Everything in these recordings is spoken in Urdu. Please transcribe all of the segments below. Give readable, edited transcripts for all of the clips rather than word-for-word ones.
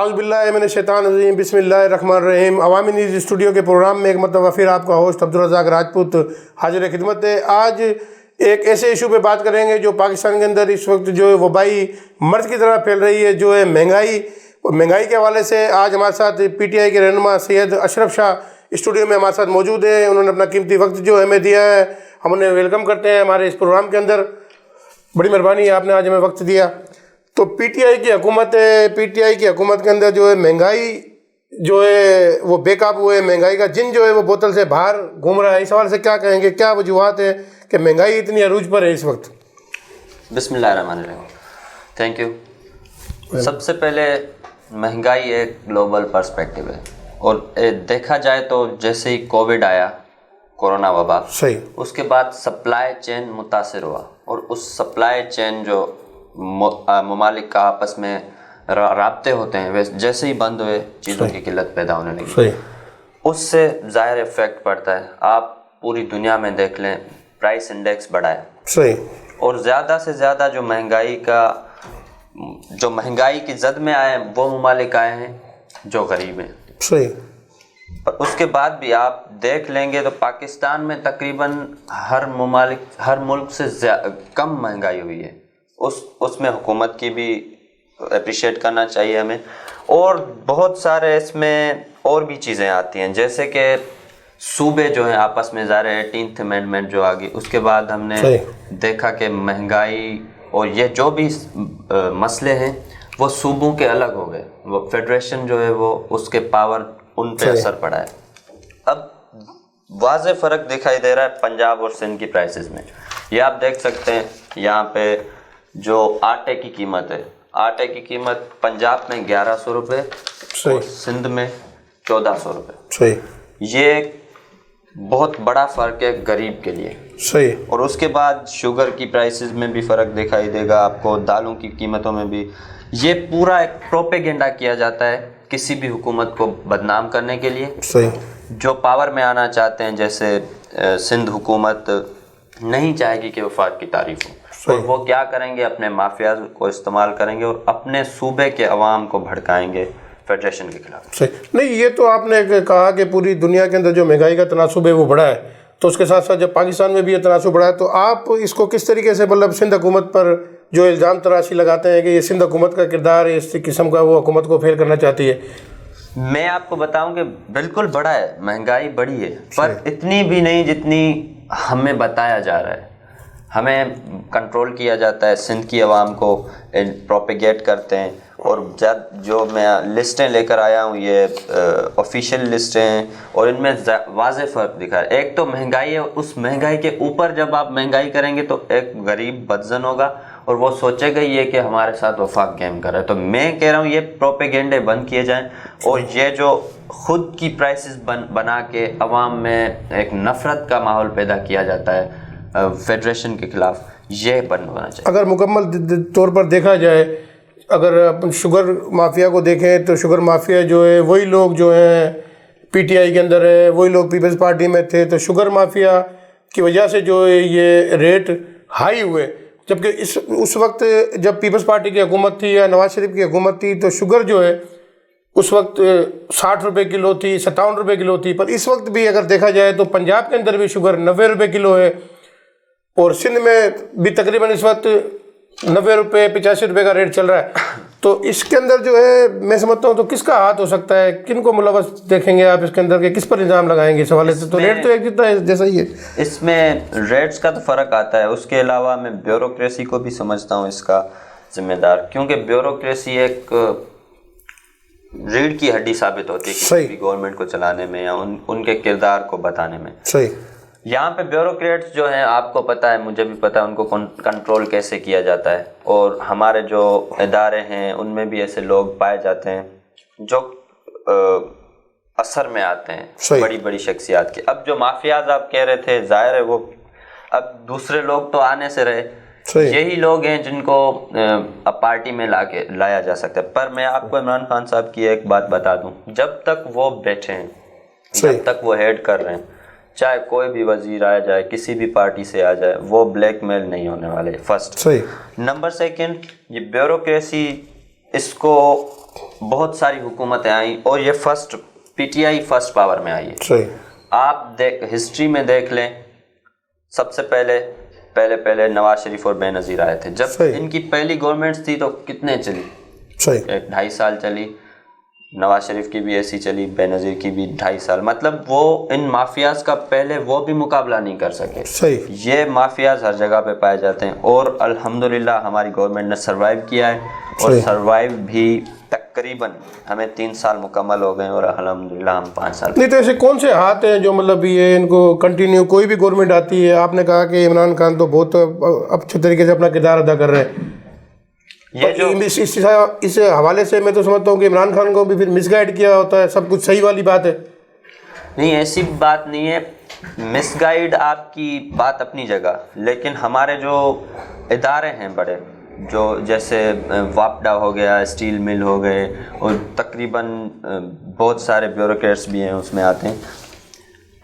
اعوذ باللہ من الشیطان الرجیم، بسم اللہ الرحمن الرحیم۔ عوامی نیوز اسٹوڈیو کے پروگرام میں ایک مرتبہ پھر آپ کا ہوسٹ عبدالرزاق راجپوت حاضر خدمت ہے۔ آج ایک ایسے ایشو پہ بات کریں گے جو پاکستان کے اندر اس وقت جو ہے وبائی مرض کی طرح پھیل رہی ہے، جو ہے مہنگائی کے حوالے سے۔ آج ہمارے ساتھ پی ٹی آئی کے رہنما سید اشرف شاہ اسٹوڈیو میں ہمارے ساتھ موجود ہیں۔ انہوں نے اپنا قیمتی وقت جو ہمیں دیا ہے، ہم انہیں ویلکم کرتے ہیں ہمارے اس پروگرام کے اندر۔ بڑی مہربانی ہے، آپ نے آج ہمیں وقت دیا۔ تو پی ٹی آئی کی حکومت ہے، پی ٹی آئی کی حکومت کے اندر جو ہے مہنگائی جو ہے وہ بے قابو ہے، مہنگائی کا جن جو ہے وہ بوتل سے باہر گھوم رہا ہے۔ اس حوالے سے کیا کہیں گے، کیا وجوہات ہیں کہ مہنگائی اتنی عروج پر ہے اس وقت؟ بسم اللہ الرحمن الرحیم، تھینک یو۔ سب سے پہلے مہنگائی ایک گلوبل پرسپیکٹیو ہے، اور دیکھا جائے تو جیسے ہی کووڈ آیا، کورونا وبا، صحیح، اس کے بعد سپلائی چین متاثر ہوا، اور اس سپلائی چین جو ممالک کا آپس میں رابطے ہوتے ہیں جیسے ہی بند ہوئے، چیزوں کی قلت پیدا ہونے لگی۔ صحیح، اس سے ظاہر افیکٹ پڑتا ہے۔ آپ پوری دنیا میں دیکھ لیں، پرائس انڈیکس بڑھا ہے، صحیح، اور زیادہ سے زیادہ جو مہنگائی کی زد میں آئے ہیں وہ ممالک آئے ہیں جو غریب ہیں۔ صحیح، اور اس کے بعد بھی آپ دیکھ لیں گے تو پاکستان میں تقریباً ہر ملک سے کم مہنگائی ہوئی ہے۔ اس میں حکومت کی بھی اپریشیٹ کرنا چاہیے ہمیں، اور بہت سارے اس میں اور بھی چیزیں آتی ہیں، جیسے کہ صوبے جو ہیں آپس میں، ظاہر 18th امینڈمنٹ جو آ گئی، اس کے بعد ہم نے دیکھا کہ مہنگائی اور یہ جو بھی مسئلے ہیں وہ صوبوں کے الگ ہو گئے، وہ فیڈریشن جو ہے وہ اس کے پاور ان پہ اثر پڑا ہے۔ اب واضح فرق دکھائی دے رہا ہے پنجاب اور سندھ کی پرائسز میں۔ یہ آپ دیکھ سکتے ہیں، یہاں پہ جو آٹے کی قیمت ہے، آٹے کی قیمت پنجاب میں 1100 روپے اور سندھ میں 1400 روپے۔ صحیح، یہ ایک بہت بڑا فرق ہے غریب کے لیے۔ صحیح، اور اس کے بعد شوگر کی پرائسز میں بھی فرق دکھائی دے گا آپ کو، دالوں کی قیمتوں میں بھی۔ یہ پورا ایک پروپیگنڈا کیا جاتا ہے کسی بھی حکومت کو بدنام کرنے کے لیے۔ صحیح، جو پاور میں آنا چاہتے ہیں، جیسے سندھ حکومت نہیں چاہے گی کہ وفاق کی تعریف ہو، اور وہ کیا کریں گے، اپنے مافیاز کو استعمال کریں گے اور اپنے صوبے کے عوام کو بھڑکائیں گے فیڈریشن کے خلاف۔ صحیح، نہیں یہ تو آپ نے کہا کہ پوری دنیا کے اندر جو مہنگائی کا تناسب ہے وہ بڑا ہے، تو اس کے ساتھ ساتھ جب پاکستان میں بھی یہ تناسب بڑھا ہے، تو آپ اس کو کس طریقے سے مطلب سندھ حکومت پر جو الزام تراشی لگاتے ہیں کہ یہ سندھ حکومت کا کردار ہے، اس قسم کا وہ حکومت کو فیل کرنا چاہتی ہے؟ میں آپ کو بتاؤں کہ بالکل بڑا ہے، مہنگائی بڑی ہے، پر اتنی بھی نہیں جتنی ہمیں بتایا جا رہا ہے۔ ہمیں کنٹرول کیا جاتا ہے، سندھ کی عوام کو پروپیگیٹ کرتے ہیں، اور جو میں لسٹیں لے کر آیا ہوں یہ آفیشیل لسٹیں ہیں، اور ان میں واضح فرق دکھا ہے۔ ایک تو مہنگائی ہے، اس مہنگائی کے اوپر جب آپ مہنگائی کریں گے تو ایک غریب بدزن ہوگا، اور وہ سوچے گا یہ کہ ہمارے ساتھ وفاق گیم کر رہا ہے۔ تو میں کہہ رہا ہوں یہ پروپیگنڈے بند کیے جائیں، اور یہ جو خود کی پرائسز بنا کے عوام میں ایک نفرت کا ماحول پیدا کیا جاتا ہے فیڈریشن کے خلاف، یہ بند ہونا چاہیے۔ اگر مکمل طور پر دیکھا جائے، اگر اپن شوگر مافیا کو دیکھیں تو شوگر مافیا جو ہے وہی لوگ جو ہیں پی ٹی آئی کے اندر ہے، وہی لوگ پیپلز پارٹی میں تھے، تو شوگر مافیا کی وجہ سے جو ہے یہ ریٹ ہائی ہوئے، جبکہ اس وقت جب پیپلز پارٹی کی حکومت تھی یا نواز شریف کی حکومت تھی تو شوگر جو ہے اس وقت 60 روپے کلو تھی، 57 روپے کلو تھی، پر اس وقت بھی اگر دیکھا جائے تو پنجاب کے اندر بھی شوگر 90 روپے کلو ہے، اور سندھ میں بھی تقریباً اس وقت 90 روپے 85 روپے کا ریٹ چل رہا ہے۔ تو اس کے اندر جو ہے میں سمجھتا ہوں تو کس کا ہاتھ ہو سکتا ہے، کن کو ملوث دیکھیں گے آپ اس کے اندر، کہ کس پر الزام لگائیں گے اس حوالے سے؟ تو ریٹ تو ایک جتنا ہے جیسا ہی ہے۔ اس میں ریٹس کا تو فرق آتا ہے، اس کے علاوہ میں بیوروکریسی کو بھی سمجھتا ہوں اس کا ذمہ دار، کیونکہ بیوروکریسی ایک ریڑھ کی ہڈی ثابت ہوتی ہے کسی بھی گورنمنٹ کو چلانے میں یا ان کے کردار کو بتانے میں۔ صحیح، یہاں پہ بیوروکریٹس جو ہیں، آپ کو پتہ ہے، مجھے بھی پتہ ہے، ان کو کنٹرول کیسے کیا جاتا ہے، اور ہمارے جو ادارے ہیں ان میں بھی ایسے لوگ پائے جاتے ہیں جو اثر میں آتے ہیں بڑی بڑی شخصیات کے۔ اب جو مافیاز آپ کہہ رہے تھے، ظاہر ہے وہ اب دوسرے لوگ تو آنے سے رہے، یہی لوگ ہیں جن کو پارٹی میں لایا جا سکتا ہے۔ پر میں آپ کو عمران خان صاحب کی ایک بات بتا دوں، جب تک وہ بیٹھے ہیں، جب تک وہ ہیڈ کر رہے ہیں، چاہے کوئی بھی وزیر آ جائے، کسی بھی پارٹی سے آ جائے، وہ بلیک میل نہیں ہونے والے، فرسٹ۔ نمبر سیکنڈ، یہ بیوروکریسی، اس کو بہت ساری حکومتیں آئیں اور یہ first P T I first power میں آئی ہے. صحیح. آپ ہسٹری میں دیکھ لیں, سب سے پہلے نواز شریف اور بے نظیر آئے تھے. جب ان کی پہلی گورنمنٹس تھی تو کتنے چلی؟ صحیح. 2.5 سال چلی. نواز شریف کی بھی ایسی چلی, بے نظیر کی بھی 2.5 سال. مطلب وہ ان مافیاز کا پہلے وہ بھی مقابلہ نہیں کر سکے. صحیح. یہ مافیاز ہر جگہ پہ پائے جاتے ہیں اور الحمدللہ ہماری گورنمنٹ نے سروائیو کیا ہے, اور سروائیو بھی تقریباً ہمیں 3 سال مکمل ہو گئے اور الحمدللہ ہم 5 سال. نہیں تو ایسے کون سے ہاتھ ہیں جو مطلب یہ ان کو کنٹینیو کوئی بھی گورنمنٹ آتی ہے؟ آپ نے کہا کہ عمران خان تو بہت اچھے طریقے سے اپنا کردار ادا کر رہے ہیں. اس حوالے سے میں تو سمجھتا ہوں کہ عمران خان کو بھی پھر مس گائیڈ کیا ہوتا ہے. سب کچھ صحیح والی بات ہے. نہیں, ایسی بات نہیں ہے. مس گائیڈ آپ کی بات اپنی جگہ, لیکن ہمارے جو ادارے ہیں بڑے, جو جیسے واپڈا ہو گیا, اسٹیل مل ہو گئے, اور تقریباً بہت سارے بیوروکریٹس بھی ہیں اس میں آتے ہیں,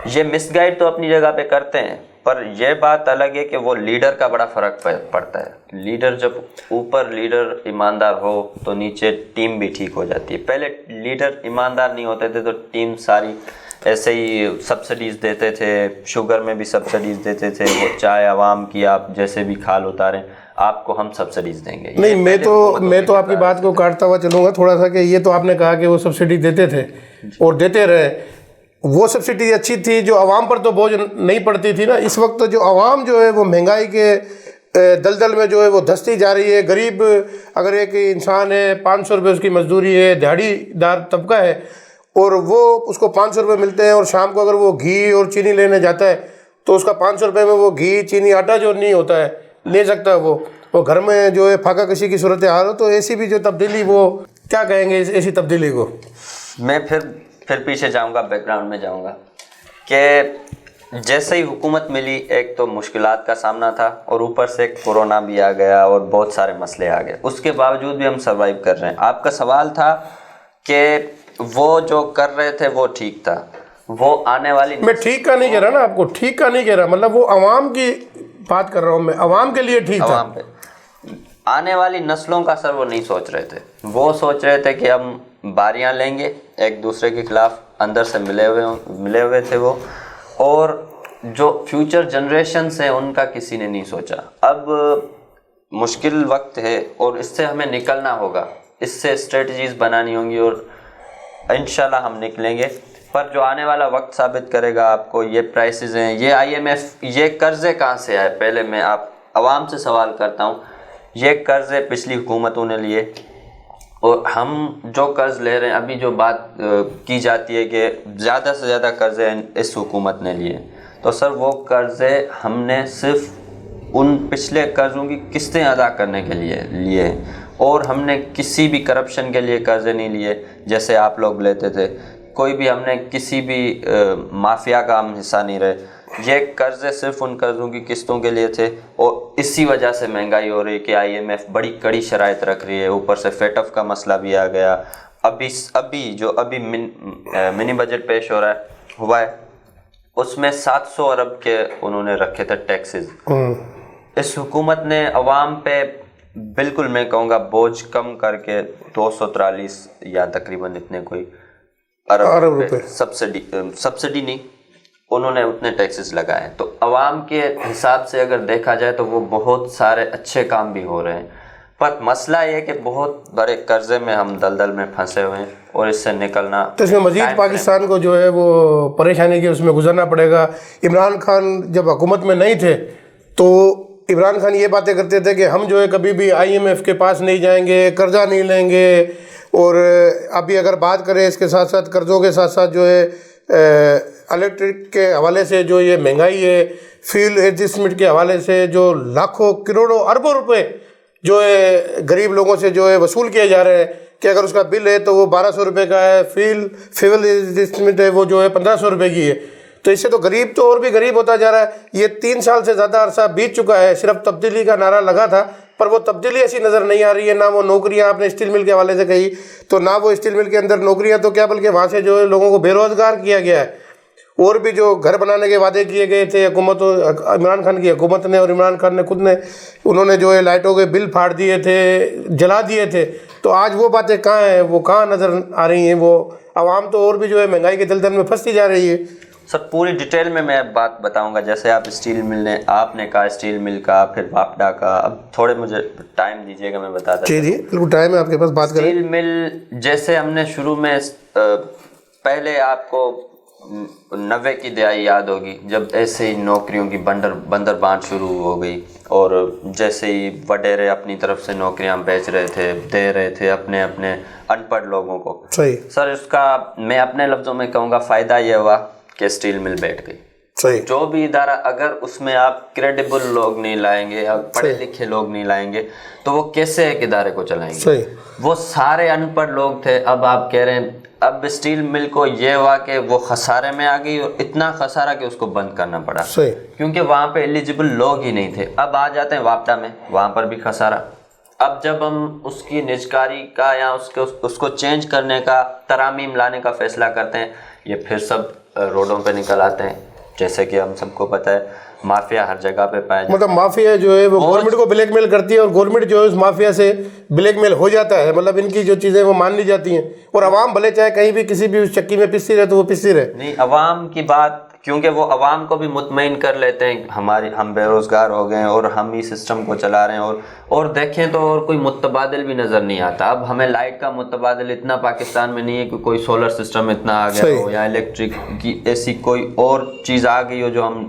یہ مس گائیڈ تو اپنی جگہ پہ کرتے ہیں. پر یہ بات الگ ہے کہ وہ لیڈر کا بڑا فرق پڑتا ہے. لیڈر جب اوپر لیڈر ایماندار ہو تو نیچے ٹیم بھی ٹھیک ہو جاتی ہے. پہلے لیڈر ایماندار نہیں ہوتے تھے تو ٹیم ساری ایسے ہی سبسڈیز دیتے تھے, شوگر میں بھی سبسڈیز دیتے تھے, وہ چائے عوام کی آپ جیسے بھی کھال اتاریں آپ کو ہم سبسڈیز دیں گے. نہیں, میں تو آپ کی بات کو کاٹتا ہوا چلوں گا تھوڑا سا, کہ یہ تو آپ نے کہا کہ وہ سبسڈی دیتے تھے اور دیتے رہے. وہ سبسڈی اچھی تھی جو عوام پر تو بوجھ نہیں پڑتی تھی نا. اس وقت جو عوام جو ہے وہ مہنگائی کے دلدل میں جو ہے وہ دھستی جا رہی ہے. غریب اگر ایک انسان ہے, 500 روپے اس کی مزدوری ہے, دیہڑی دار طبقہ ہے, اور وہ اس کو 500 روپے ملتے ہیں, اور شام کو اگر وہ گھی اور چینی لینے جاتا ہے تو اس کا 500 روپے میں وہ گھی چینی آٹا جو نہیں ہوتا ہے لے سکتا ہے. وہ گھر میں جو ہے پھاکا کشی کی صورت حال ہو. تو ایسی بھی جو تبدیلی, وہ کیا کہیں گے ایسی تبدیلی کو؟ میں پھر پیچھے جاؤں گا, بیک گراؤنڈ میں جاؤں گا, کہ جیسے ہی حکومت ملی ایک تو مشکلات کا سامنا تھا, اور اوپر سے کورونا بھی آ گیا اور بہت سارے مسئلے آ گئے. اس کے باوجود بھی ہم سروائیو کر رہے ہیں. آپ کا سوال تھا کہ وہ جو کر رہے تھے وہ ٹھیک تھا, وہ آنے والی, میں ٹھیک کا نہیں کہہ رہا نا, آپ کو ٹھیک کا نہیں کہہ رہا, مطلب وہ عوام کی بات کر رہا ہوں میں, عوام کے لیے ٹھیک تھا. عوام پہ آنے والی نسلوں کا سر وہ نہیں سوچ رہے تھے. وہ سوچ رہے تھے کہ ہم باریاں لیں گے ایک دوسرے کے خلاف, اندر سے ملے ہوئے تھے وہ, اور جو فیوچر جنریشنز ہیں ان کا کسی نے نہیں سوچا. اب مشکل وقت ہے اور اس سے ہمیں نکلنا ہوگا, اس سے اسٹریٹجیز بنانی ہوں گی, اور انشاءاللہ ہم نکلیں گے. پر جو آنے والا وقت ثابت کرے گا آپ کو. یہ پرائسز ہیں, یہ IMF, یہ قرضے کہاں سے آئے؟ پہلے میں آپ عوام سے سوال کرتا ہوں. یہ قرضے پچھلی حکومتوں نے لیے, اور ہم جو قرض لے رہے ہیں, ابھی جو بات کی جاتی ہے کہ زیادہ سے زیادہ قرضے اس حکومت نے لیے, تو سر وہ قرضے ہم نے صرف ان پچھلے قرضوں کی قسطیں ادا کرنے کے لیے لیے ہیں, اور ہم نے کسی بھی کرپشن کے لیے قرضے نہیں لیے جیسے آپ لوگ لیتے تھے. کوئی بھی ہم نے کسی بھی مافیا کا ہم حصہ نہیں رہے. یہ قرضے صرف ان قرضوں کی قسطوں کے لیے تھے, اور اسی وجہ سے مہنگائی ہو رہی ہے کہ IMF بڑی کڑی شرائط رکھ رہی ہے. اوپر سے FATF کا مسئلہ بھی آ گیا. ابھی منی بجٹ پیش ہوا ہے, اس میں 700 ارب کے انہوں نے رکھے تھے ٹیکسز. اس حکومت نے عوام پہ بالکل میں کہوں گا بوجھ کم کر کے 243 یا تقریباً اتنے کوئی ارب روپے سبسڈی نہیں, انہوں نے اتنے ٹیکسز لگائے. تو عوام کے حساب سے اگر دیکھا جائے تو وہ بہت سارے اچھے کام بھی ہو رہے ہیں. پر مسئلہ یہ ہے کہ بہت بڑے قرضے میں ہم دلدل میں پھنسے ہوئے ہیں, اور اس سے نکلنا, تو اس میں مزید پاکستان کو جو ہے وہ پریشانی کی اس میں گزرنا پڑے گا. عمران خان جب حکومت میں نہیں تھے تو عمران خان یہ باتیں کرتے تھے کہ ہم جو ہے کبھی بھی IMF کے پاس نہیں جائیں گے, قرضہ نہیں لیں گے. اور ابھی اگر بات کریں اس کے ساتھ ساتھ قرضوں کے ساتھ ساتھ جو ہے الیکٹرک کے حوالے سے جو یہ مہنگائی ہے, فیول ایڈجسٹمنٹ کے حوالے سے جو لاکھوں کروڑوں اربوں روپے جو ہے غریب لوگوں سے جو ہے وصول کیے جا رہے ہیں, کہ اگر اس کا بل ہے تو وہ 1200 روپے کا ہے, فیول ایڈجسٹمنٹ ہے وہ جو ہے 1500 روپے کی ہے. تو اس سے تو غریب تو اور بھی غریب ہوتا جا رہا ہے. یہ 3 سال سے زیادہ عرصہ بیت چکا ہے, صرف تبدیلی کا نعرہ لگا تھا, پر وہ تبدیلی ایسی نظر نہیں آ رہی ہے. نہ وہ نوکریاں, آپ نے اسٹیل مل کے حوالے سے کہی, تو نہ وہ اسٹیل مل کے اندر نوکریاں, تو کیا بلکہ وہاں سے جو ہے لوگوں کو بے روزگار کیا گیا ہے. اور بھی جو گھر بنانے کے وعدے کیے گئے تھے حکومت عمران خان کی حکومت نے اور عمران خان نے خود نے، انہوں نے جو ہے لائٹوں کے بل پھاڑ دیے تھے، جلا دیے تھے، تو آج وہ باتیں کہاں ہیں؟ وہ کہاں نظر آ رہی ہیں؟ وہ عوام تو اور بھی جو ہے مہنگائی کے دلدل میں پھنستی جا رہی ہے۔ سر پوری ڈیٹیل میں بات بتاؤں گا، جیسے آپ اسٹیل مل نے آپ نے کہا، اسٹیل مل کا، پھر واپڈا کا، اب تھوڑے مجھے ٹائم دیجیے گا، میں بتاتا ہوں۔ جی بالکل ٹائم ہے آپ کے پاس، بات کریں۔ اسٹیل مل جیسے ہم نے شروع میں پہلے آپ کو 90 کی دہائی یاد ہوگی، جب ایسے ہی نوکریوں کی بندر بانٹ شروع ہو گئی، اور جیسے ہی وڈیرے اپنی طرف سے نوکریاں بیچ رہے تھے، دے رہے تھے اپنے ان پڑھ لوگوں کو۔ صحیح سر اس کا میں اپنے لفظوں میں کہوں گا فائدہ یہ ہوا کہ اسٹیل مل بیٹھ گئی۔ صحیح، جو بھی ادارہ اگر اس میں آپ کریڈیبل لوگ نہیں لائیں گے، پڑھے لکھے لوگ نہیں لائیں گے، تو وہ کیسے ایک ادارے کو چلائیں گے؟ صحیح، وہ سارے ان پڑھ لوگ تھے۔ اب آپ کہہ رہے ہیں اب اسٹیل مل کو یہ ہوا کہ وہ خسارے میں آ گئی، اور اتنا خسارہ کہ اس کو بند کرنا پڑا، صحیح، کیونکہ وہاں پہ ایلیجیبل لوگ ہی نہیں تھے۔ اب آ جاتے ہیں واپڈا میں، وہاں پر بھی خسارہ۔ اب جب ہم اس کی نجکاری کا یا اس کو چینج کرنے کا، ترامیم لانے کا فیصلہ کرتے ہیں، یہ پھر سب روڈوں پہ نکل آتے ہیں۔ جیسے کہ ہم سب کو پتہ ہے مافیا ہر جگہ پہ پایا جاتا ہے، مطلب مافیا جو ہے وہ گورنمنٹ کو بلیک میل کرتی ہے، اور گورنمنٹ جو ہے اس مافیا سے بلیک میل ہو جاتا ہے، مطلب ان کی جو چیزیں وہ مان لی جاتی ہیں، اور عوام بھلے چاہے کہیں بھی کسی بھی اس چکی میں پستی رہے تو وہ پستی رہے۔ نہیں، عوام کی بات، کیونکہ وہ عوام کو بھی مطمئن کر لیتے ہیں، ہم بے روزگار ہو گئے ہیں اور ہم ہی سسٹم کو چلا رہے ہیں، اور دیکھیں تو اور کوئی متبادل بھی نظر نہیں آتا۔ اب ہمیں لائٹ کا متبادل اتنا پاکستان میں نہیں ہے کہ کوئی سولر سسٹم اتنا آ گیا ہو، یا الیکٹرک کی ایسی کوئی اور چیز آ گئی ہو جو ہم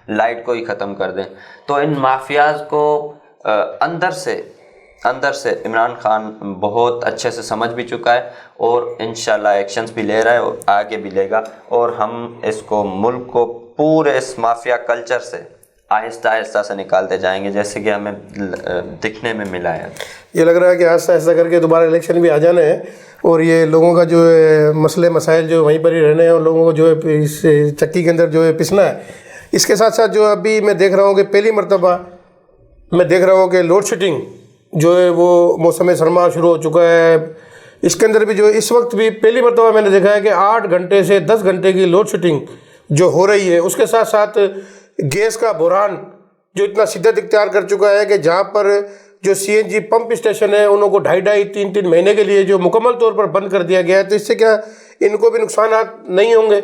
لائٹ کو ہی ختم کر دیں۔ تو ان مافیاز کو اندر سے عمران خان بہت اچھے سے سمجھ بھی چکا ہے، اور انشاءاللہ ایکشنز بھی لے رہا ہے، اور آگے بھی لے گا، اور ہم اس کو ملک کو پورے اس مافیا کلچر سے آہستہ آہستہ سے نکالتے جائیں گے، جیسے کہ ہمیں دکھنے میں ملا ہے۔ یہ لگ رہا ہے کہ آہستہ آہستہ کر کے دوبارہ الیکشن بھی آ جانا ہے، اور یہ لوگوں کا جو ہے مسئلے مسائل جو وہیں پر ہی رہنے ہیں، اور لوگوں کو جو ہے اس چکی کے اندر جو ہے پسنا ہے۔ اس کے ساتھ ساتھ جو ابھی میں دیکھ رہا ہوں کہ پہلی مرتبہ میں دیکھ رہا ہوں کہ لوڈ شیڈنگ جو ہے وہ موسم سرما شروع ہو چکا ہے۔ اس کے اندر بھی جو اس وقت بھی پہلی مرتبہ میں نے دیکھا ہے کہ 8 گھنٹے سے 10 گھنٹے کی لوڈ شیڈنگ جو ہو رہی ہے۔ اس کے ساتھ ساتھ گیس کا بحران جو اتنا شدت اختیار کر چکا ہے کہ جہاں پر جو CNG پمپ اسٹیشن ہے انہوں کو 2.5-3 مہینے کے لیے جو مکمل طور پر بند کر دیا گیا ہے۔ تو اس سے کیا ان کو بھی نقصانات نہیں ہوں گے؟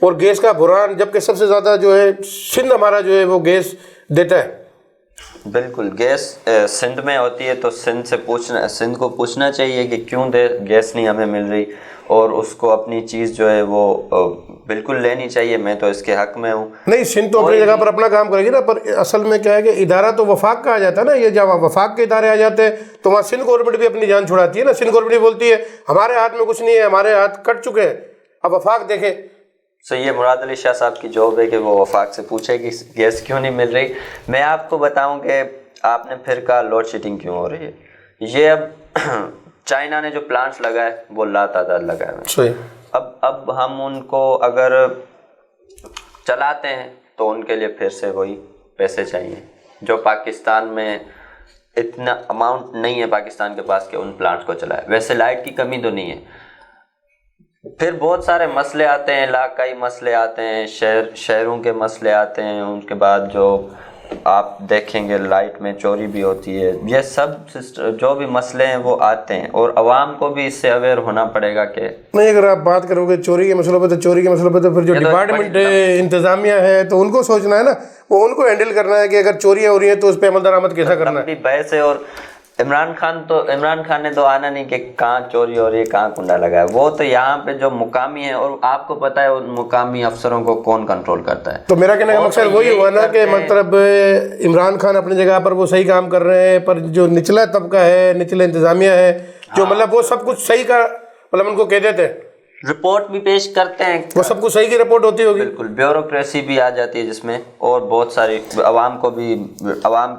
اور گیس کا بحران، جبکہ سب سے زیادہ جو ہے سندھ ہمارا جو ہے وہ گیس دیتا ہے۔ بالکل، گیس سندھ میں ہوتی ہے، تو سندھ کو پوچھنا چاہیے کہ کیوں گیس نہیں ہمیں مل رہی، اور اس کو اپنی چیز جو ہے وہ بالکل لینی چاہیے۔ میں تو اس کے حق میں ہوں۔ نہیں، سندھ تو اپنی جگہ پر اپنا کام کرے گی نا، پر اصل میں کیا ہے کہ ادارہ تو وفاق کا آ جاتا ہے نا۔ یہ جب وفاق کے ادارے آ جاتے ہیں تو وہاں سندھ گورنمنٹ بھی اپنی جان چھڑاتی ہے نا۔ سندھ گورنمنٹ بولتی ہے ہمارے ہاتھ میں کچھ نہیں ہے، ہمارے ہاتھ کٹ چکے ہیں، اب وفاق دیکھیں۔ سو یہ مراد علی شاہ صاحب کی جاب ہے کہ وہ وفاق سے پوچھے کہ گیس کیوں نہیں مل رہی۔ میں آپ کو بتاؤں کہ آپ نے پھر کہا لوڈ شیڈنگ کیوں ہو رہی ہے، یہ اب چائنا نے جو پلانٹس لگائے وہ لاتعداد لگائے ہوئے۔ صحیح۔ اب ہم ان کو اگر چلاتے ہیں تو ان کے لیے پھر سے وہی پیسے چاہیے، جو پاکستان میں اتنا اماؤنٹ نہیں ہے پاکستان کے پاس کہ ان پلانٹس کو چلائے۔ ویسے لائٹ کی کمی تو نہیں ہے، پھر بہت سارے مسئلے آتے ہیں، علاقائی مسئلے آتے ہیں، شہروں کے مسئلے آتے ہیں، ان کے بعد جو آپ دیکھیں گے لائٹ میں چوری بھی ہوتی ہے۔ یہ سب جو بھی مسئلے ہیں وہ آتے ہیں، اور عوام کو بھی اس سے اویئر ہونا پڑے گا کہ نہیں، اگر آپ بات کرو گے چوری کے مسئلوں پہ، تو چوری کے مسئلوں پہ تو پھر جو ڈپارٹمنٹ ہے، انتظامیہ ہے، تو ان کو سوچنا ہے نا، وہ ان کو ہینڈل کرنا ہے کہ اگر چوریاں ہو رہی ہیں تو اس پہ عمل درآمد کیسا کرنا ہے۔ بحث ہے، اور عمران خان نے تو آنا نہیں کہ کہاں چوری ہو رہی ہے، کہاں کنڈا لگا ہے۔ وہ تو یہاں پہ جو مقامی ہے، اور آپ کو پتہ ہے ان مقامی افسروں کو کون کنٹرول کرتا ہے۔ تو میرا کہنے کا مقصد وہی ہوا نا کہ مطلب عمران خان اپنی جگہ پر وہ صحیح کام کر رہے ہیں، پر جو نچلا طبقہ ہے، نچلے انتظامیہ ہے، جو مطلب وہ سب کچھ صحیح کا مطلب ان کو کہہ دیتے ہیں، رپورٹ بھی پیش کرتے ہیں، وہ سب کچھ صحیح کی رپورٹ ہوتی ہوگی۔ بالکل، بیوروکریسی بھی آ جاتی ہے جس میں، اور بہت ساری عوام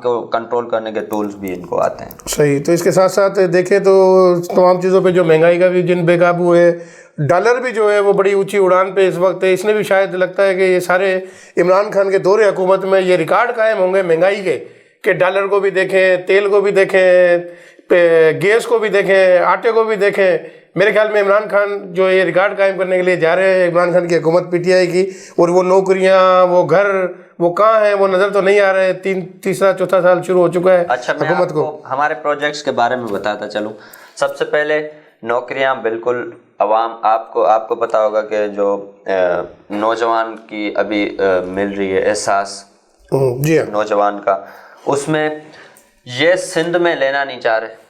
کو کنٹرول کرنے کے ٹولز بھی ان کو آتے ہیں۔ صحیح۔ تو اس کے ساتھ ساتھ دیکھیں تو تمام چیزوں پہ جو مہنگائی کا بھی جن بے قابو ہے، ڈالر بھی جو ہے وہ بڑی اونچی اڑان پہ اس وقت ہے۔ اس نے بھی شاید لگتا ہے کہ یہ سارے عمران خان کے دور حکومت میں یہ ریکارڈ قائم ہوں گے مہنگائی کے، کہ ڈالر کو بھی دیکھیں، تیل کو بھی دیکھیں، گیس کو بھی دیکھیں، آٹے کو بھی دیکھیں، میرے خیال میں عمران خان جو یہ ریکارڈ قائم کرنے کے لیے جا رہے ہیں، عمران خان کی حکومت پی ٹی آئی کی، اور وہ نوکریاں، وہ گھر، وہ کہاں ہیں، وہ نظر تو نہیں آ رہے. تیسرا چوتھا سال شروع ہو چکا ہے اچھا، میں حکومت کو. ہمارے پروجیکٹس کے بارے میں بتاتا چلوں. سب سے پہلے نوکریاں بالکل عوام، آپ کو پتا ہوگا کہ جو نوجوان کی ابھی مل رہی ہے احساس جی ہاں نوجوان کا، اس میں یہ سندھ میں لینا نہیں چاہ رہے.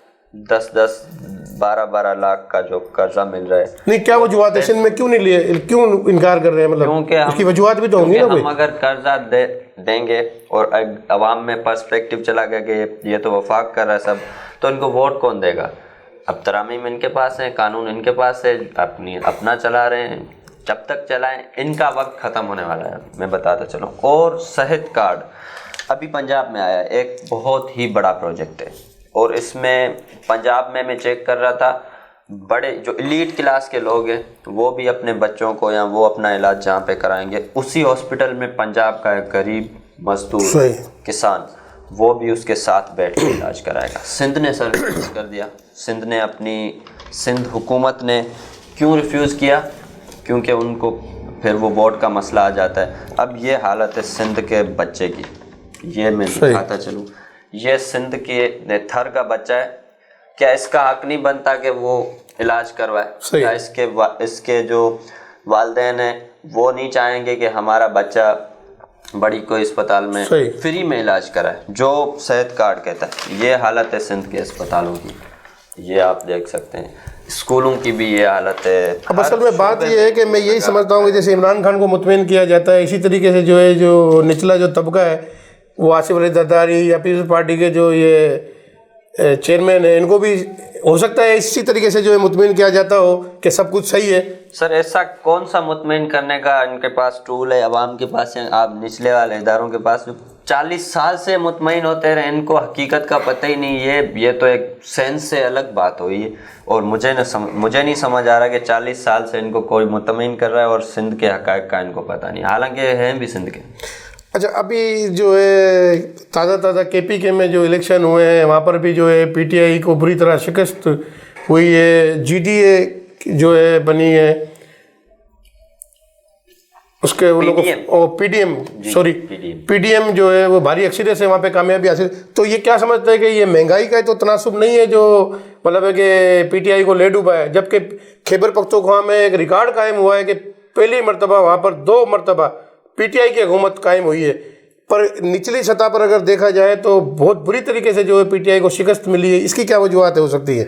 12 لاکھ کا جو قرضہ مل رہا ہے. نہیں، کیا وجوہات ہے سندھ میں کیوں نہیں لیے، کیوں انکار کر رہے ہیں؟ مطلب اس کی وجوہات بھی تو ہوں گی نا. ہم اگر قرضہ دیں گے اور عوام میں پرسپیکٹیو چلا گیا کہ یہ تو وفاق کر رہا ہے سب، تو ان کو ووٹ کون دے گا؟ اب ترامیم ان کے پاس ہیں، قانون ان کے پاس ہے، اپنا چلا رہے ہیں. جب تک چلائیں ان کا وقت ختم ہونے والا ہے. میں بتاتا چلوں. اور صحت کارڈ ابھی پنجاب میں آیا ہے، ایک بہت ہی بڑا پروجیکٹ ہے. اور اس میں پنجاب میں چیک کر رہا تھا، بڑے جو ایلیٹ کلاس کے لوگ ہیں وہ بھی اپنے بچوں کو یا وہ اپنا علاج جہاں پہ کرائیں گے، اسی ہاسپٹل میں پنجاب کا ایک غریب مزدور کسان وہ بھی اس کے ساتھ بیٹھ کے علاج کرائے گا. سندھ نے سر ریفیوز کر دیا. سندھ حکومت نے کیوں ریفیوز کیا؟ کیونکہ ان کو پھر وہ ووٹ کا مسئلہ آ جاتا ہے. اب یہ حالت ہے سندھ کے بچے کی، یہ میں دکھاتا چلوں. یہ سندھ کے تھر کا بچہ ہے، کیا اس کا حق نہیں بنتا کہ وہ علاج کروائے؟ کیا اس کے جو والدین ہیں وہ نہیں چاہیں گے کہ ہمارا بچہ بڑی کوئی اسپتال میں فری میں علاج کرائے جو صحت کارڈ کہتا ہے؟ یہ حالت ہے سندھ کے اسپتالوں کی، یہ آپ دیکھ سکتے ہیں. اسکولوں کی بھی یہ حالت ہے. اب اصل میں بات یہ ہے کہ میں یہی سمجھتا ہوں کہ جیسے عمران خان کو مطمئن کیا جاتا ہے، اسی طریقے سے جو ہے جو نچلا جو طبقہ ہے وہ آصف علی زرداری یا پیپلز پارٹی کے جو یہ چیئرمین ہیں، ان کو بھی ہو سکتا ہے اسی طریقے سے جو ہے مطمئن کیا جاتا ہو کہ سب کچھ صحیح ہے. سر ایسا کون سا مطمئن کرنے کا ان کے پاس ٹول ہے؟ عوام کے پاس ہے، آپ نچلے والے اداروں کے پاس 40 سال سے مطمئن ہوتے رہے، ان کو حقیقت کا پتہ ہی نہیں. یہ تو ایک سینس سے الگ بات ہوئی ہے. اور مجھے نہیں سمجھ آ رہا کہ 40 سال سے ان کو کوئی مطمئن کر رہا ہے اور سندھ کے حقائق کا ان کو پتہ نہیں، حالانکہ ہیں بھی سندھ کے. اچھا، ابھی جو ہے تازہ کے پی کے میں جو الیکشن ہوئے ہیں وہاں پر بھی جو ہے پی ٹی آئی کو بری طرح شکست ہوئی ہے. جی ڈی اے جو ہے بنی ہے، اس کے وہ لوگ پی ڈی ایم جو ہے وہ بھاری اکثریت سے وہاں پہ کامیابی حاصل. تو یہ کیا سمجھتے ہیں کہ یہ مہنگائی کا تو تناسب نہیں ہے جو مطلب ہے کہ پی ٹی آئی کو لے ڈوبا ہے، جبکہ خیبر پختونخوا میں ایک ریکارڈ قائم ہوا ہے کہ پہلی مرتبہ وہاں پر 2 مرتبہ پی ٹی آئی کی حکومت قائم ہوئی ہے. پر نچلی سطح پر اگر دیکھا جائے تو بہت بری طریقے سے جو ہے پی ٹی آئی کو شکست ملی ہے. اس کی کیا وجوہات ہو سکتی ہے؟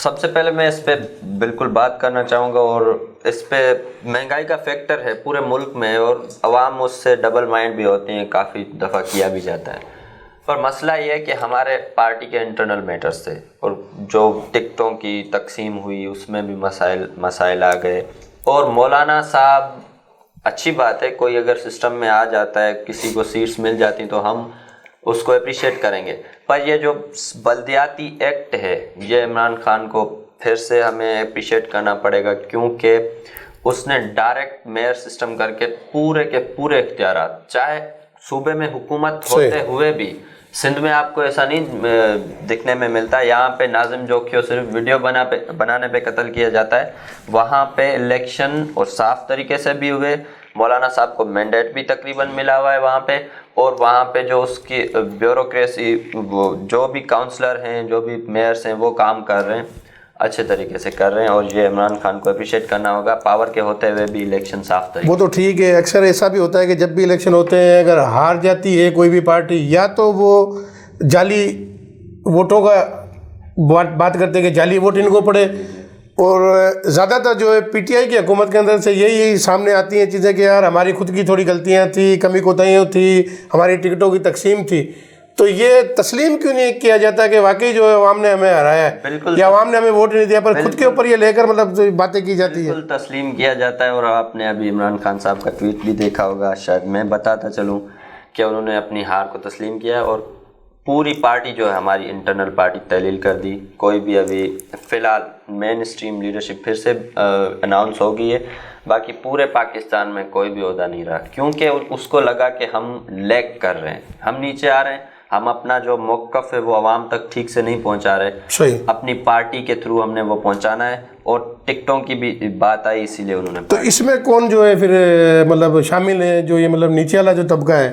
سب سے پہلے میں اس پہ بالکل بات کرنا چاہوں گا، اور اس پہ مہنگائی کا فیکٹر ہے پورے ملک میں، اور عوام اس سے ڈبل مائنڈ بھی ہوتے ہیں، کافی دفعہ کیا بھی جاتا ہے. پر مسئلہ یہ ہے کہ ہمارے پارٹی کے انٹرنل میٹرز تھے، اور جو ٹکٹوں کی تقسیم ہوئی اس میں بھی مسائل آ گئے. اور مولانا صاحب، اچھی بات ہے کوئی اگر سسٹم میں آ جاتا ہے، کسی کو سیٹس مل جاتی تو ہم اس کو اپریشیٹ کریں گے. پر یہ جو بلدیاتی ایکٹ ہے یہ عمران خان کو پھر سے ہمیں اپریشیٹ کرنا پڑے گا، کیونکہ اس نے ڈائریکٹ میئر سسٹم کر کے پورے اختیارات، چاہے صوبے میں حکومت ہوتے ہوئے بھی سندھ میں آپ کو ایسا نہیں دکھنے میں ملتا. یہاں پہ ناظم جوکھیو صرف ویڈیو بنانے پہ قتل کیا جاتا ہے، وہاں پہ الیکشن اور صاف طریقے سے بھی ہوئے. مولانا صاحب کو مینڈیٹ بھی تقریباً ملا ہوا ہے وہاں پہ، اور وہاں پہ جو اس کی بیوروکریسی، وہ جو بھی کاؤنسلر ہیں، جو بھی میئرس ہیں، وہ کام کر رہے ہیں، اچھے طریقے سے کر رہے ہیں. اور یہ عمران خان کو اپریشیٹ کرنا ہوگا، پاور کے ہوتے ہوئے بھی الیکشن صاف طریقے. وہ تو ٹھیک ہے، اکثر ایسا بھی ہوتا ہے کہ جب بھی الیکشن ہوتے ہیں اگر ہار جاتی ہے کوئی بھی پارٹی، یا تو وہ جعلی ووٹوں کا بات کرتے ہیں کہ جعلی ووٹ ان کو پڑے. اور زیادہ تر جو ہے پی ٹی آئی کی حکومت کے اندر سے یہی سامنے آتی ہیں چیزیں کہ یار ہماری خود کی تھوڑی غلطیاں تھیں، کمی کوتاہیاں تھیں، ہماری ٹکٹوں کی تقسیم تھی. تو یہ تسلیم کیوں نہیں کیا جاتا کہ واقعی جو ہے عوام نے ہمیں ہرایا ہے یا عوام نے ہمیں ووٹ نہیں دیا، پر خود کے اوپر یہ لے کر مطلب باتیں کی جاتی ہیں؟ بالکل تسلیم کیا جاتا ہے. اور آپ نے ابھی عمران خان صاحب کا ٹویٹ بھی دیکھا ہوگا، شاید میں بتاتا چلوں کہ انہوں نے اپنی ہار کو تسلیم کیا، اور پوری پارٹی جو ہے ہماری انٹرنل پارٹی تحلیل کر دی. کوئی بھی ابھی فی الحال مین اسٹریم لیڈرشپ پھر سے اناؤنس ہو گئی ہے، باقی پورے پاکستان میں کوئی بھی عہدہ نہیں رہا، کیونکہ اس کو لگا کہ ہم لیگ کر رہے ہیں، ہم نیچے آ رہے ہیں. ہم اپنا جو موقف ہے وہ عوام تک ٹھیک سے نہیں پہنچا رہے. صحیح. اپنی پارٹی کے تھرو ہم نے وہ پہنچانا ہے, اور ٹکٹوں کی بھی بات آئی اسی لیے انہوں نے. تو اس میں کون جو ہے پھر مطلب شامل ہے, جو یہ مطلب نیچے والا جو طبقہ ہے,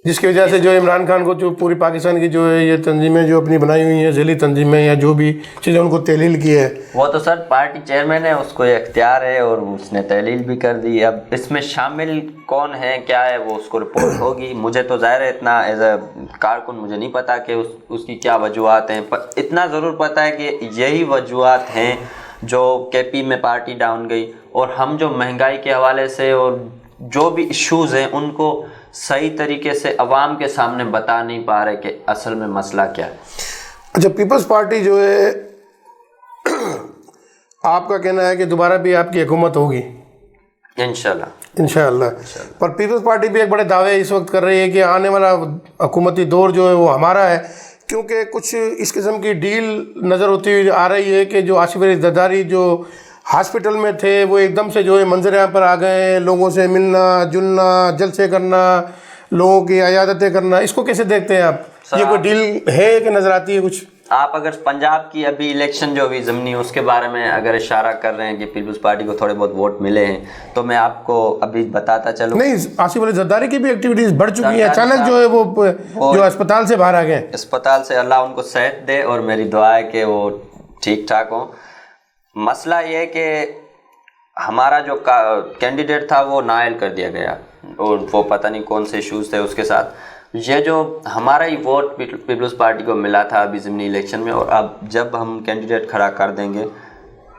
جس کی وجہ سے جو عمران خان کو جو پوری پاکستان کی جو ہے یہ تنظیمیں جو اپنی بنائی ہوئی ہیں, ذیلی تنظیمیں یا جو بھی چیزیں ان کو تحلیل کی ہے؟ وہ تو سر پارٹی چیئرمین ہے, اس کو یہ اختیار ہے اور اس نے تحلیل بھی کر دی. اب اس میں شامل کون ہے کیا ہے وہ اس کو رپورٹ ہوگی. مجھے تو ظاہر ہے اتنا ایز اے کارکن مجھے نہیں پتا کہ اس کی کیا وجوہات ہیں, پر اتنا ضرور پتا ہے کہ یہی وجوہات ہیں جو کے پی میں پارٹی ڈاؤن گئی. اور ہم جو مہنگائی کے حوالے سے اور جو بھی ایشوز ہیں ان کو صحیح طریقے سے عوام کے سامنے بتا نہیں پا رہے کہ اصل میں مسئلہ کیا ہے. اچھا, پیپلز پارٹی جو ہے آپ کا کہنا ہے کہ دوبارہ بھی آپ کی حکومت ہوگی انشاءاللہ. پر پیپلز پارٹی بھی ایک بڑے دعوے اس وقت کر رہی ہے کہ آنے والا حکومتی دور جو ہے وہ ہمارا ہے, کیونکہ کچھ اس قسم کی ڈیل نظر ہوتی ہوئی آ رہی ہے کہ جو آصف علی زرداری جو ہاسپٹل میں تھے وہ ایک دم سے جو ہے منظر عام پر آ گئے ہیں, لوگوں سے ملنا جلنا, جلسے کرنا, لوگوں کی عیادتیں کرنا. اس کو کیسے دیکھتے ہیں آپ؟ یہ کوئی ڈیل ہے کہ نظر آتی ہے کچھ؟ آپ اگر پنجاب کی ابھی الیکشن جو ابھی ضمنی اس کے بارے میں اگر اشارہ کر رہے ہیں کہ پیپلز پارٹی کو تھوڑے بہت ووٹ ملے ہیں, تو میں آپ کو ابھی بتاتا چلوں. نہیں, آصف علی زرداری کی بھی ایکٹیویٹیز بڑھ چکی ہیں, اچانک جو ہے وہ جو اسپتال سے باہر آ گئے. اسپتال سے اللہ ان کو صحت دے اور میری دعا ہے کہ وہ ٹھیک ٹھاک ہوں. مسئلہ یہ ہے کہ ہمارا جو کینڈیڈیٹ تھا وہ نائل کر دیا گیا, اور وہ پتہ نہیں کون سے ایشوز تھے اس کے ساتھ. یہ جو ہمارا ہی ووٹ پیپلز پارٹی کو ملا تھا ابھی ضمنی الیکشن میں, اور اب جب ہم کینڈیڈیٹ کھڑا کر دیں گے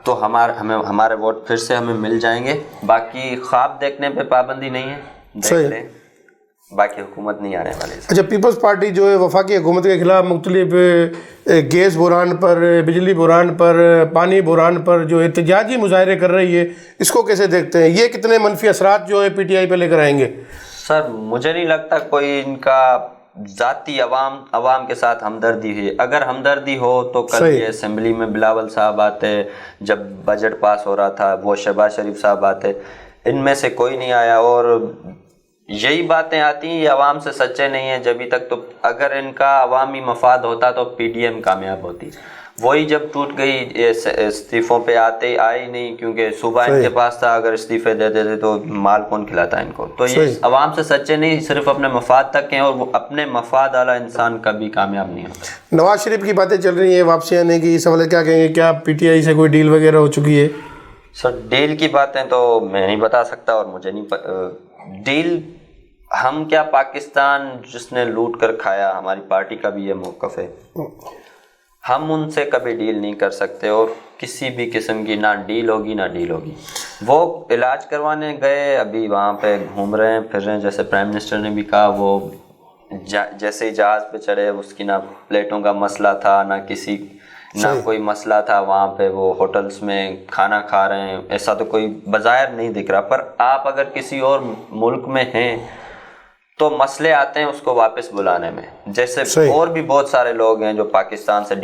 تو ہمارے ووٹ پھر سے ہمیں مل جائیں گے. باقی خواب دیکھنے پہ پابندی نہیں ہے, دیکھ لیں, باقی حکومت نہیں آنے والی. اچھا, پیپلز پارٹی جو ہے وفاقی حکومت کے خلاف مختلف گیس بحران پر, بجلی بحران پر, پانی بحران پر جو احتجاجی مظاہرے کر رہی ہے, اس کو کیسے دیکھتے ہیں؟ یہ کتنے منفی اثرات جو ہے پی ٹی آئی پہ لے کر آئیں گے؟ سر مجھے نہیں لگتا کوئی ان کا ذاتی عوام کے ساتھ ہمدردی ہے. اگر ہمدردی ہو تو کل یہ اسمبلی میں بلاول صاحب آتے, جب بجٹ پاس ہو رہا تھا وہ شہباز شریف صاحب آتے, ان میں سے کوئی نہیں آیا. اور یہی باتیں آتی ہیں, یہ عوام سے سچے نہیں ہیں جبھی تک. تو اگر ان کا عوامی مفاد ہوتا تو پی ڈی ایم کامیاب ہوتی. وہی جب ٹوٹ گئی استعفوں پہ آئے ہی نہیں, کیونکہ صوبہ ان کے پاس تھا. اگر استعفے دے دیتے تو مال کون کھلاتا ان کو. تو یہ عوام سے سچے نہیں, صرف اپنے مفاد تک ہیں, اور وہ اپنے مفاد والا انسان کبھی کامیاب نہیں ہوتا. نواز شریف کی باتیں چل رہی ہیں واپسی آنے کی, اس حوالے کیا کہیں گے؟ کیا پی ٹی آئی سے کوئی ڈیل وغیرہ ہو چکی ہے؟ سر ڈیل کی باتیں تو میں نہیں بتا سکتا, اور مجھے نہیں ڈیل. ہم کیا پاکستان جس نے لوٹ کر کھایا, ہماری پارٹی کا بھی یہ موقف ہے, ہم ان سے کبھی ڈیل نہیں کر سکتے, اور کسی بھی قسم کی نہ ڈیل ہوگی نہ ڈیل ہوگی. وہ علاج کروانے گئے, ابھی وہاں پہ گھوم رہے ہیں پھر رہے ہیں. جیسے پرائم منسٹر نے بھی کہا, وہ جیسے ہی جہاز پہ چڑھے اس کی نہ پلیٹوں کا مسئلہ تھا نہ کوئی مسئلہ تھا. وہاں پہ وہ ہوٹلز میں کھانا کھا رہے ہیں, ایسا تو کوئی بظاہر نہیں دکھ رہا. پر آپ اگر کسی اور ملک میں ہیں تو مسئلے آتے ہیں اس کو واپس بلانے میں. جیسے اور بھی بہت سارے لوگ ہیں جو پاکستان سے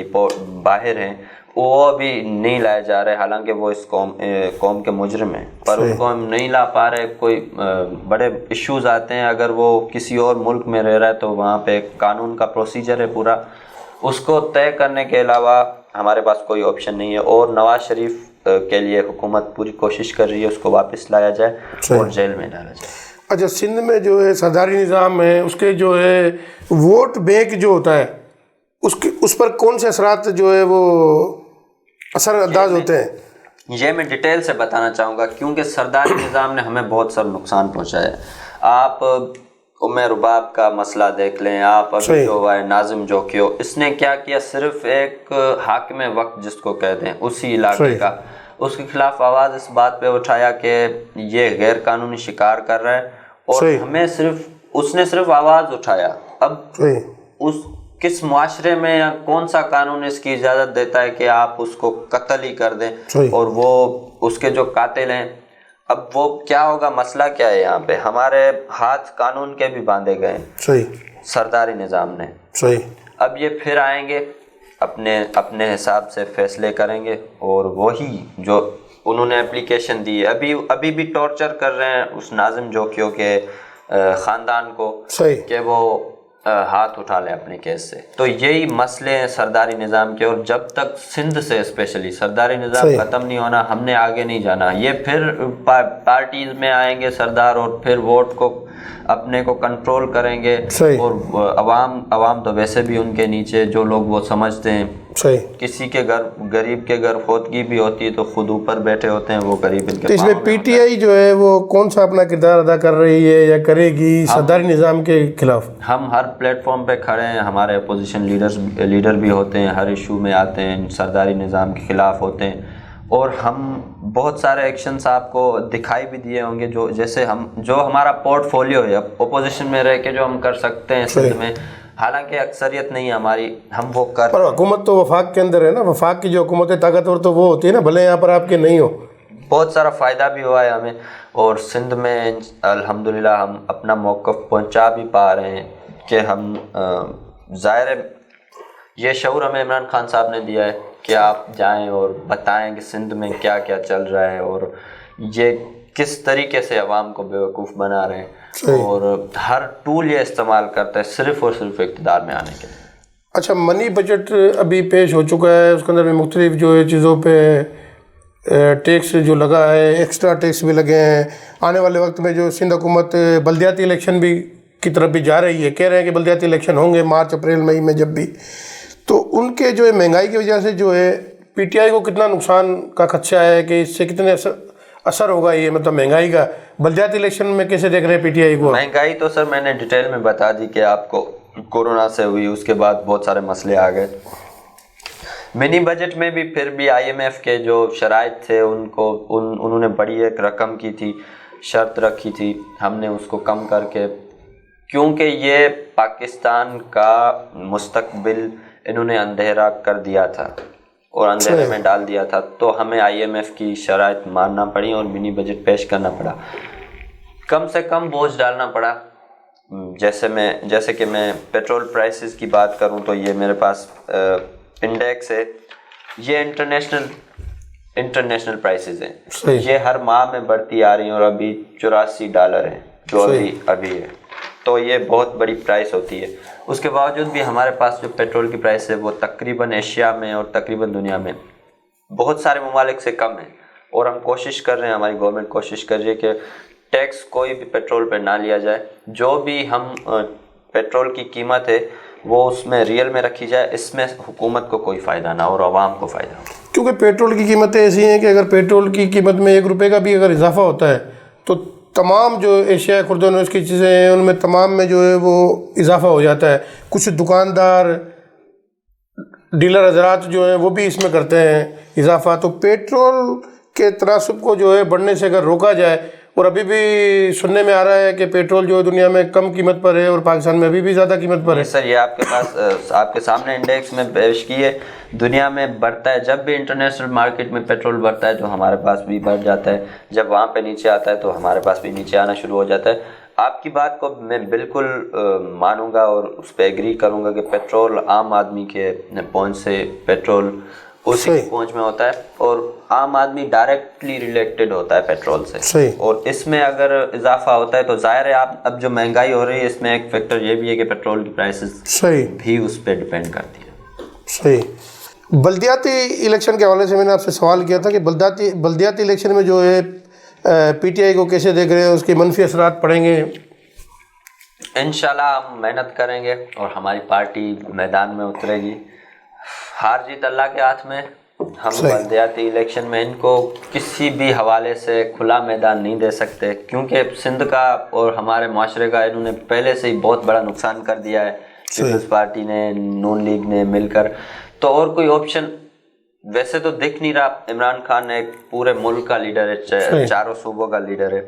باہر ہیں, وہ بھی نہیں لائے جا رہے, حالانکہ وہ اس قوم کے مجرم ہیں, پر ان کو ہم نہیں لا پا رہے. کوئی بڑے ایشوز آتے ہیں, اگر وہ کسی اور ملک میں رہ رہا ہے تو وہاں پہ قانون کا پروسیجر ہے پورا, اس کو طے کرنے کے علاوہ ہمارے پاس کوئی آپشن نہیں ہے. اور نواز شریف کے لیے حکومت پوری کوشش کر رہی ہے اس کو واپس لایا جائے اور جیل میں ڈالا جائے. اچھا, سندھ میں جو ہے سرداری نظام ہے, اس کے جو ہے ووٹ بینک جو ہوتا ہے اس پر کون سے اثرات جو ہے وہ اثر انداز ہوتے ہیں؟ یہ میں ڈیٹیل سے بتانا چاہوں گا, کیونکہ سرداری نظام نے ہمیں بہت سارا نقصان پہنچایا ہے. آپ رباب کا مسئلہ دیکھ لیں, آپ ابھی جو ہے ناظم جوکیو, اس نے کیا کیا, صرف ایک حاکم وقت جس کو کہتے ہیں اسی علاقے کا, اس کے خلاف آواز اس بات پہ اٹھایا کہ یہ غیر قانونی شکار کر رہا ہے, اور ہمیں اس نے صرف آواز اٹھایا. اب اس کس معاشرے میں یا کون سا قانون اس کی اجازت دیتا ہے کہ آپ اس کو قتل ہی کر دیں, اور وہ اس کے جو قاتل ہیں, اب وہ کیا ہوگا؟ مسئلہ کیا ہے یہاں پہ؟ ہمارے ہاتھ قانون کے بھی باندھے گئے ہیں سرداری نظام نے. اب یہ پھر آئیں گے, اپنے حساب سے فیصلے کریں گے, اور وہی جو انہوں نے اپلیکیشن دی ہے ابھی بھی ٹارچر کر رہے ہیں اس ناظم جوکیو کے خاندان کو, کہ وہ ہاتھ اٹھا لیں اپنے کیس سے. تو یہی مسئلے ہیں سرداری نظام کے, اور جب تک سندھ سے اسپیشلی سرداری نظام ختم نہیں ہونا, ہم نے آگے نہیں جانا. یہ پھر پارٹیز میں آئیں گے سردار, اور پھر ووٹ کو اپنے کو کنٹرول کریں گے, اور عوام تو ویسے بھی ان کے نیچے, جو لوگ وہ سمجھتے ہیں کسی کے گھر غریب کے گھر خودگی بھی ہوتی ہے تو خود اوپر بیٹھے ہوتے ہیں وہ غریب ان کے. تو اس میں پی ٹی آئی جو ہے وہ کون سا اپنا کردار ادا کر رہی ہے یا کرے گی سرداری نظام کے خلاف؟ ہم ہر پلیٹ فارم پہ کھڑے ہیں, ہمارے اپوزیشن لیڈر بھی ہوتے ہیں, ہر ایشو میں آتے ہیں, سرداری نظام کے خلاف ہوتے ہیں, اور ہم بہت سارے ایکشنز آپ کو دکھائی بھی دیے ہوں گے, جیسے جو ہمارا پورٹ فولیو ہے اپوزیشن میں رہ کے جو ہم کر سکتے ہیں سندھ میں, حالانکہ اکثریت نہیں ہے ہماری, ہم وہ پر حکومت تو وفاق کے اندر ہے نا, وفاق کی جو حکومت طاقتور تو وہ ہوتی ہے نا, بھلے یہاں پر آپ کے نہیں ہو. بہت سارا فائدہ بھی ہوا ہے ہمیں, اور سندھ میں الحمدللہ ہم اپنا موقف پہنچا بھی پا رہے ہیں کہ ہم ظاہر ہے یہ شعور ہمیں عمران خان صاحب نے دیا ہے کہ آپ جائیں اور بتائیں کہ سندھ میں کیا کیا چل رہا ہے, اور یہ کس طریقے سے عوام کو بیوقوف بنا رہے ہیں, اور ہر ٹول یہ استعمال کرتا ہے صرف اور صرف اقتدار میں آنے کے لیے. اچھا, منی بجٹ ابھی پیش ہو چکا ہے, اس کے اندر بھی مختلف جو ہے چیزوں پہ ٹیکس جو لگا ہے, ایکسٹرا ٹیکس بھی لگے ہیں. آنے والے وقت میں جو سندھ حکومت بلدیاتی الیکشن بھی کی طرف بھی جا رہی ہے, کہہ رہے ہیں کہ بلدیاتی الیکشن ہوں گے مارچ اپریل مئی میں جب بھی, تو ان کے جو ہے مہنگائی کی وجہ سے جو ہے پی ٹی آئی کو کتنا نقصان کا خدشہ ہے کہ اس سے کتنے اثر ہوگا یہ, مطلب مہنگائی کا بلدیاتی الیکشن میں کیسے دیکھ رہے ہیں پی ٹی آئی کو؟ مہنگائی تو سر میں نے ڈیٹیل میں بتا دی کہ آپ کو کورونا سے ہوئی, اس کے بعد بہت سارے مسئلے آ گئے. منی بجٹ میں بھی پھر بھی آئی ایم ایف کے جو شرائط تھے انہوں نے بڑی ایک رقم کی تھی, شرط رکھی تھی, ہم نے اس کو کم کر کے, کیونکہ یہ پاکستان کا مستقبل انہوں نے اندھیرا کر دیا تھا اور اندھیرے میں ڈال دیا تھا, تو ہمیں آئی ایم ایف کی شرائط ماننا پڑی اور منی بجٹ پیش کرنا پڑا. کم سے کم بوجھ ڈالنا پڑا. جیسے کہ میں پیٹرول پرائسز کی بات کروں تو یہ میرے پاس انڈیکس ہے, یہ انٹرنیشنل پرائسز ہیں, یہ ہر ماہ میں بڑھتی آ رہی ہیں, اور ابھی $84 ہے جو ابھی ہے, تو یہ بہت بڑی پرائس ہوتی ہے. اس کے باوجود بھی ہمارے پاس جو پیٹرول کی پرائس ہے وہ تقریباً ایشیا میں اور تقریباً دنیا میں بہت سارے ممالک سے کم ہے, اور ہم کوشش کر رہے ہیں, ہماری گورنمنٹ کوشش کر رہی ہے کہ ٹیکس کوئی بھی پیٹرول پہ نہ لیا جائے, جو بھی ہم پیٹرول کی قیمت ہے وہ اس میں ریئل میں رکھی جائے, اس میں حکومت کو کوئی فائدہ نہ اور عوام کو فائدہ ہو. کیونکہ پیٹرول کی قیمتیں ایسی ہیں کہ اگر پیٹرول کی قیمت میں $1 کا بھی اگر اضافہ ہوتا ہے تو تمام جو ایشیا خرد و نوش کی چیزیں ہیں ان میں تمام میں جو ہے وہ اضافہ ہو جاتا ہے. کچھ دکاندار ڈیلر حضرات جو ہیں وہ بھی اس میں کرتے ہیں اضافہ. تو پیٹرول کے تناسب کو جو ہے بڑھنے سے اگر روکا جائے, اور ابھی بھی سننے میں آ رہا ہے کہ پیٹرول جو ہے دنیا میں کم قیمت پر ہے اور پاکستان میں ابھی بھی زیادہ قیمت پر ہے. سر یہ آپ کے پاس آپ کے سامنے انڈیکس میں پیش کی ہے, دنیا میں بڑھتا ہے, جب بھی انٹرنیشنل مارکیٹ میں پیٹرول بڑھتا ہے تو ہمارے پاس بھی بڑھ جاتا ہے, جب وہاں پہ نیچے آتا ہے تو ہمارے پاس بھی نیچے آنا شروع ہو جاتا ہے. آپ کی بات کو میں بالکل مانوں گا اور اس پہ ایگری کروں گا کہ پیٹرول عام آدمی کے پہنچ سے پیٹرول اسی کی پہنچ میں ہوتا ہے, اور عام آدمی ڈائریکٹلی ریلیٹڈ ہوتا ہے پیٹرول سے, اور اس میں اگر اضافہ ہوتا ہے تو ظاہر ہے آپ اب جو مہنگائی ہو رہی ہے اس میں ایک فیکٹر یہ بھی ہے کہ پیٹرول کی پرائسز بھی اس پہ ڈیپینڈ کرتی ہے. صحیح. بلدیاتی الیکشن کے حوالے سے میں نے آپ سے سوال کیا تھا کہ بلدیاتی الیکشن میں جو ہے پی ٹی آئی کو کیسے دیکھ رہے ہیں, اس کے منفی اثرات پڑیں گے؟ انشاءاللہ ہم محنت کریں گے اور ہماری پارٹی میدان میں اترے گی. ہار جیت اللہ کے ہاتھ میں. ہم بلدیاتی الیکشن میں ان کو کسی بھی حوالے سے کھلا میدان نہیں دے سکتے, کیونکہ سندھ کا اور ہمارے معاشرے کا انہوں نے پہلے سے ہی بہت بڑا نقصان کر دیا ہے, پیپلز پارٹی نے, نون لیگ نے مل کر. تو اور کوئی آپشن ویسے تو دکھ نہیں رہا. عمران خان ایک پورے ملک کا لیڈر ہے, چاروں صوبوں کا لیڈر ہے.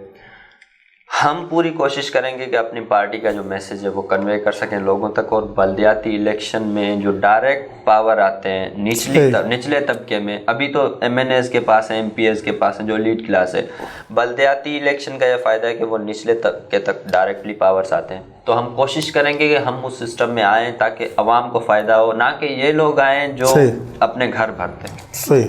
ہم پوری کوشش کریں گے کہ اپنی پارٹی کا جو میسیج ہے وہ کنوے کر سکیں لوگوں تک, اور بلدیاتی الیکشن میں جو ڈائریکٹ پاور آتے ہیں نچلے طبقے میں, ابھی تو ایم این ایز کے پاس ہیں, ایم پی ایز کے پاس ہیں جو لیڈ کلاس ہے. بلدیاتی الیکشن کا یہ فائدہ ہے کہ وہ نچلے طبقے تک ڈائریکٹلی پاورس آتے ہیں. تو ہم کوشش کریں گے کہ ہم اس سسٹم میں آئیں تاکہ عوام کو فائدہ ہو, نہ کہ یہ لوگ آئیں جو اپنے گھر بھرتے ہیں. صحیح.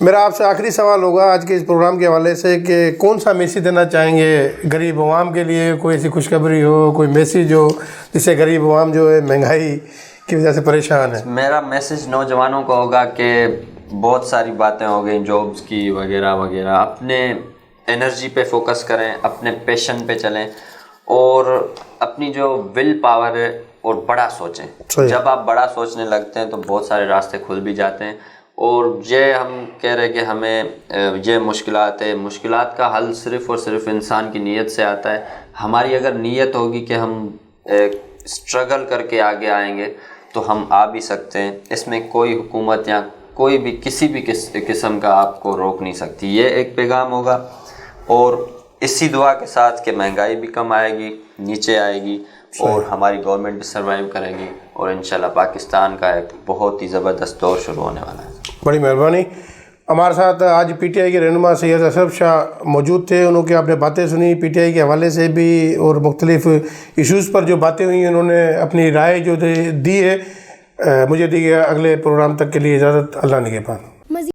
میرا آپ سے آخری سوال ہوگا آج کے اس پروگرام کے حوالے سے کہ کون سا میسیج دینا چاہیں گے غریب عوام کے لیے؟ کوئی ایسی خوشخبری ہو، کوئی میسیج ہو جس سے غریب عوام جو ہے مہنگائی کی وجہ سے پریشان ہے؟ میرا میسیج نوجوانوں کو ہوگا کہ بہت ساری باتیں ہو گئیں جابس کی وغیرہ وغیرہ، اپنے انرجی پہ فوکس کریں، اپنے پیشن پہ چلیں اور اپنی جو ول پاور ہے اور بڑا سوچیں۔ جب آپ بڑا سوچنے لگتے ہیں تو بہت سارے راستے کھل بھی جاتے ہیں۔ اور یہ ہم کہہ رہے کہ ہمیں یہ مشکلات ہے، مشکلات کا حل صرف اور صرف انسان کی نیت سے آتا ہے۔ ہماری اگر نیت ہوگی کہ ہم اسٹرگل کر کے آگے آئیں گے تو ہم آ بھی سکتے ہیں۔ اس میں کوئی حکومت یا کوئی بھی کسی بھی قسم کا آپ کو روک نہیں سکتی۔ یہ ایک پیغام ہوگا، اور اسی دعا کے ساتھ کہ مہنگائی بھی کم آئے گی، نیچے آئے گی، اور ہماری گورنمنٹ بھی سروائیو کرے گی، اور انشاءاللہ پاکستان کا ایک بہت ہی زبردست دور شروع ہونے والا ہے۔ بڑی مہربانی۔ ہمارے ساتھ آج پی ٹی آئی کے رہنما سید اشرف شاہ موجود تھے، انہوں کی آپ نے باتیں سنی پی ٹی آئی کے حوالے سے بھی، اور مختلف ایشوز پر جو باتیں ہوئی انہوں نے اپنی رائے جو دی ہے۔ مجھے دی اگلے پروگرام تک کے لیے اجازت، اللہ نگہبان۔